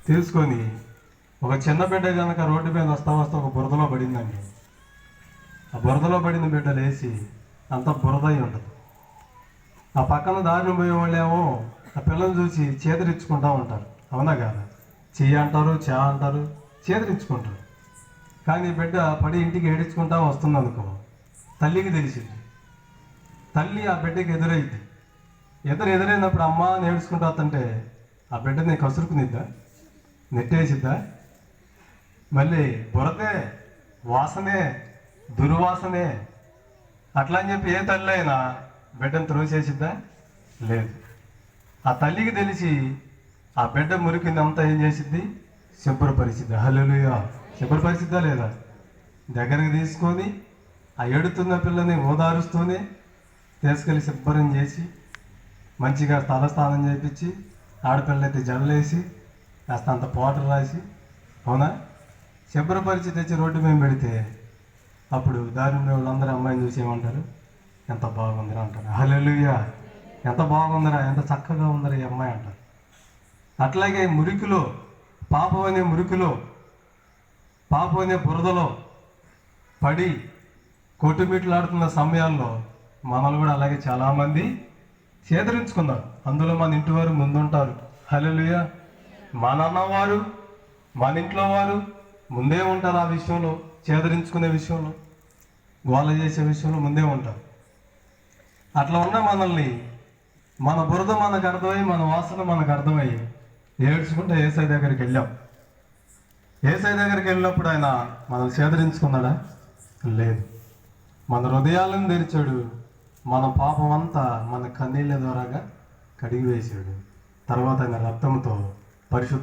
తీసుకొని ఒక చిన్న బిడ్డ కనుక రోడ్డు మీద వస్తా ఒక బురదలో పడిందండి. ఆ బురదలో పడిన బిడ్డ లేచి అంత బురద అయి ఉంటుంది. ఆ పక్కన దారిని పోయే వాళ్ళేమో ఆ పిల్లలు చూసి చేదరించుకుంటూ ఉంటారు. అవునా కాదా? చెయ్యి అంటారు, అంటారు, చేదరించుకుంటారు. కానీ బిడ్డ పడి ఇంటికి ఏడించుకుంటా వస్తుంది అనుకో, తల్లికి తెలిసింది. తల్లి ఆ బిడ్డకి ఎదురైద్ది. ఎదురైనప్పుడు అమ్మ నేర్చుకుంటా వస్తుంటే ఆ బిడ్డని కసురుకునిద్దా, నెట్టేసిద్దా? మళ్ళీ బురదే, వాసనే, దుర్వాసనే. అట్లా అని చెప్పి ఏ తల్లి అయినా బిడ్డను త్రోసేసిద్దా? లేదు. ఆ తల్లికి తెలిసి ఆ బిడ్డ మురికిందంతా ఏం చేసిద్ది? శుభ్రపరిచిద్ది. హల్లెలూయా! శుభ్రపరిచిద్దా లేదా? దగ్గరికి తీసుకొని ఆ ఏడుతున్న పిల్లని ఓదారుస్తూనే తీసుకెళ్ళి శుభ్రం చేసి మంచిగా తలస్నానం చేయించి, ఆడపిల్లైతే జల్లేసి కాస్త అంత పౌడర్ రాసి, అవునా, శుభ్రపరిచి తెచ్చి రోడ్డు మీద పెడితే అప్పుడు దారిలో వాళ్ళందరూ అమ్మాయిని చూసి ఏమంటారు? ఎంత బాగుందిరా అంటారు. హల్లెలూయా! ఎంత బాగుందిరా, ఎంత చక్కగా ఉందిరా ఈ అమ్మాయి అంటారు. అట్లాగే మురికిలో, పాపం అనే మురికిలో, పాపం అనే బురదలో పడి కొట్టుమిట్లాడుతున్న సమయాల్లో మనల్ని కూడా అలాగే చాలామంది చేదరించుకున్నారు. అందులో మన ఇంటి వారు ముందుంటారు. హల్లెలూయా! మన అన్నవారు, మన ఇంట్లో వారు ముందే ఉంటారు. ఆ విషయంలో, చేదరించుకునే విషయంలో, గోల చేసే విషయంలో ముందే ఉంటారు. అట్లా ఉన్న మనల్ని, మన బురద మనకు అర్థమై, మన వాసన మనకు అర్థమై ఏడ్చుకుంటే యేసయ్య దగ్గరికి వెళ్ళాం. యేసయ్య దగ్గరికి వెళ్ళినప్పుడు ఆయన మనల్ని చేదరించుకున్నాడా? లేదు. మన హృదయాలను తెరిచాడు. మన పాపం అంతా మన కన్నీళ్ళ ద్వారాగా కడిగి వేశాడు. తర్వాత ఆయన రక్తంతో పరిశుద్ధ